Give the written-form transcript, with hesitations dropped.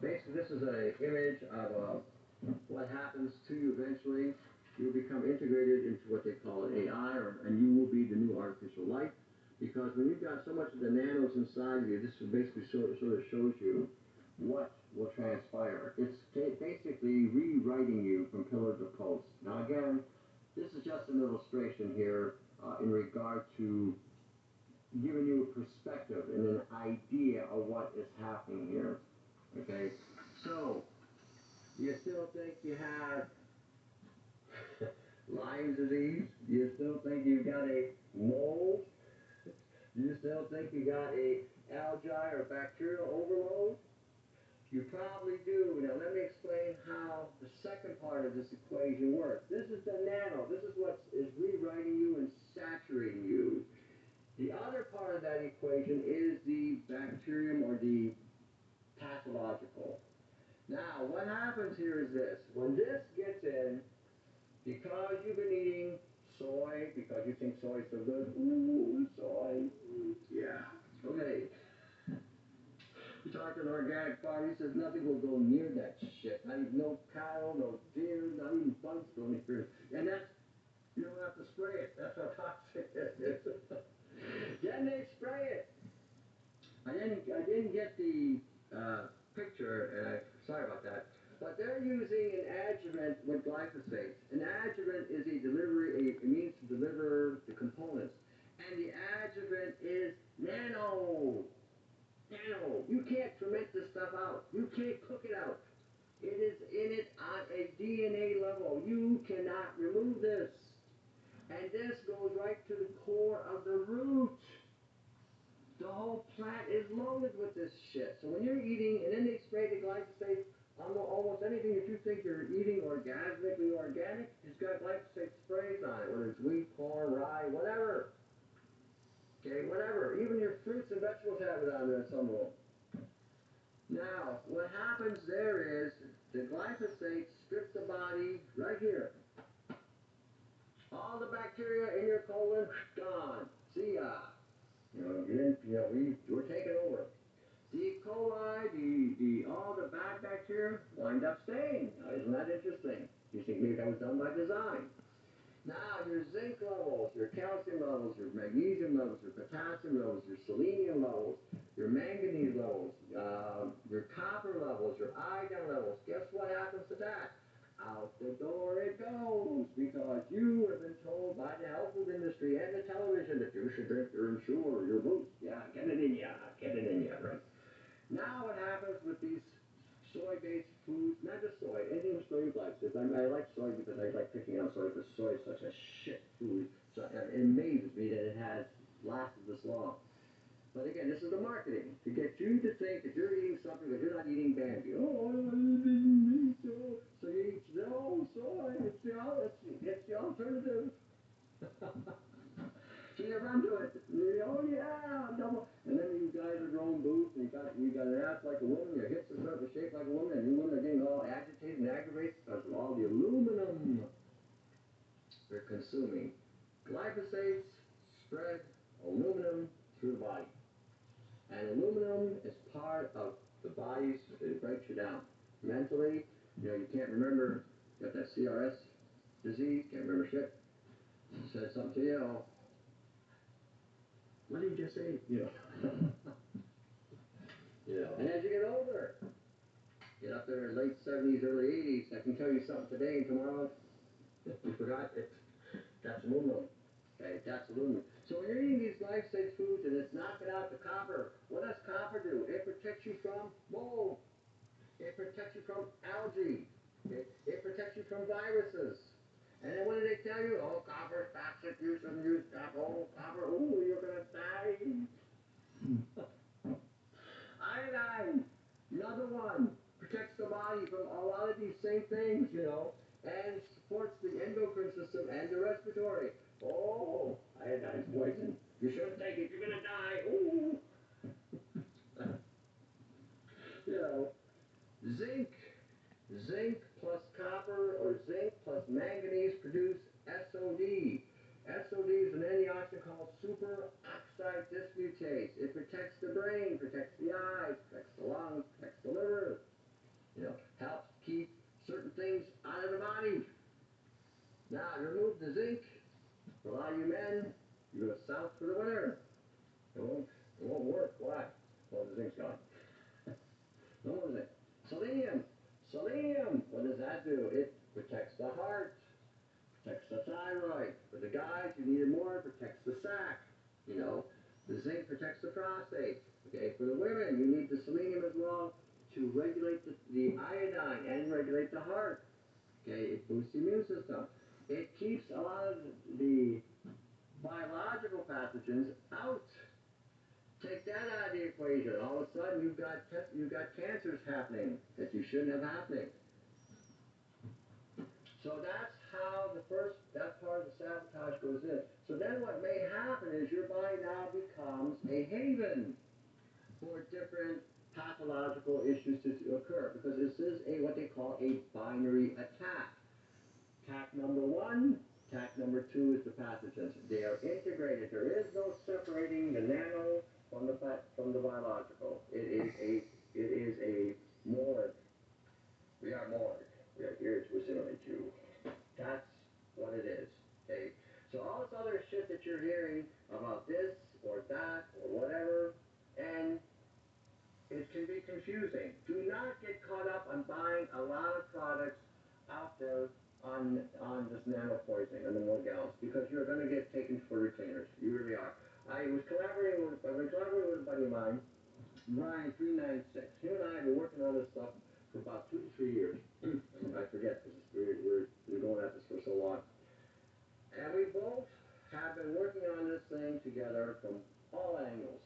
Basically, this is an image of what happens to you eventually. You'll become integrated into what they call an AI, and you will be the new artificial life. Because when you've got so much of the nanos inside of you, this basically sort of shows you what will transpire. It's basically rewriting you from pillar to post. Now, again, this is just an illustration here in regard to giving you a perspective and an idea of what is happening here. Okay, so you still think you have Lyme disease? You still think you got a mold? You still think you got a algae or bacterial overload? You probably do. Now let me explain how the second part of this equation works. This is the nano. This is what is rewriting you and saturating you. The other part of that equation is the bacterium or the pathological. Now, what happens here is this. When this gets in, because you've been eating soy, because you think soy is so good, ooh, soy, yeah. Okay, you talk to an organic farmer, he says nothing will go near that shit. Not even no cattle, no deer, not even bugs go near it. And that's, you don't have to spray it. That's how toxic it is. Then they spray it. I didn't get the picture, and sorry about that. But they're using an adjuvant with glyphosate. An adjuvant is a delivery, it means to deliver the components. And the adjuvant is nano. Nano. You can't ferment this stuff out. You can't cook it out. It is in it on a DNA level. You cannot remove this. And this goes right to the core of the root. The whole plant is loaded with this shit. So when you're eating, and then they spray the glyphosate on almost anything that you think you're eating organically organic, it's got glyphosate sprays on it, whether it's wheat, corn, rye, whatever. Okay, whatever. Even your fruits and vegetables have it on there, some of them. Now, what happens there is the glyphosate strips the body right here. All the bacteria in your colon, gone. See ya. We're taking over. The E. coli, all the bad bacteria wind up staying. Now, isn't that interesting? You think maybe that was done by design? Now, your zinc levels, your calcium levels, your magnesium levels, your potassium levels, your selenium levels, your manganese levels, your copper levels, your iodine levels. Guess what happens to that? Out the door it goes, because you have been told by the health food industry and the television that you should drink your Ensure, your Boost. Yeah, get it in ya, get it in ya, right? Now what happens with these soy-based foods, not just soy, anything with soy glyphosate. I like soy because I like picking out soy because soy is such a shit food. So it amazes me that it has lasted this long. But again, this is the marketing to get you to think that you're eating something that you're not eating Bambi. Oh, I'm eating meat, so you eat no soy. It's the alternative. So you run to it. Oh yeah, double. And then you guys are growing boots, and you got an ass like a woman, your hips are starting to shape like a woman, and you women are getting all agitated and aggravated because of all the aluminum they're consuming. Glyphosates spread aluminum through the body. And aluminum is part of the body's, it breaks you down. Mentally, you can't remember, you got that CRS disease, can't remember shit. Said something to you, what did you just say? And as you get older, get up there in late 70s, early 80s, I can tell you something today and tomorrow, you forgot it. That's aluminum. Okay, that's aluminum. So when you're eating these glyphosate foods and it's knocking out the copper, what does copper do? It protects you from mold. It protects you from algae. Okay? It protects you from viruses. And then what do they tell you? Oh, copper is toxic. You shouldn't use copper. Oh, copper. Ooh, you're going to die. Iodine, another one, protects the body from a lot of these same things, and supports the endocrine system and the respiratory. Oh, iodine's poison. You shouldn't take it. You're going to die. Ooh. you know, zinc. Zinc plus copper or zinc plus manganese produce SOD. SOD is an antioxidant called superoxide dismutase. It protects the brain, protects the eyes, protects the lungs, protects the liver, it's gone. What was it? Selenium. Selenium. What does that do? It protects the heart, protects the thyroid. For the guys who need it more, it protects the sac. You know, the zinc protects the prostate. Okay, for the women, you need the selenium as well to regulate the iodine and regulate the heart. Okay, it boosts the immune system. It keeps a lot of the biological pathogens out. Take that out of the equation. All of a sudden, you've got cancers happening that you shouldn't have happening. So that's how that part of the sabotage goes in. So then what may happen is your body now becomes a haven for different pathological issues to occur because this is what they call a binary attack. Attack number one, attack number two is the pathogens. They are integrated. There is no separating the nano from the biological. It is a morgue. We are morgue. We are here to assimilate you. That's what it is. Okay. So all this other shit that you're hearing about this or that or whatever, and it can be confusing. Do not get caught up on buying a lot of products out there on this nano poisoning and the 1 gallons because you're going to get taken for retainers. You really are. I've been collaborating with a buddy of mine, Ryan 396. Him and I have been working on this stuff for about 2 to 3 years. I forget because we've been going at this for so long. And we both have been working on this thing together from all angles.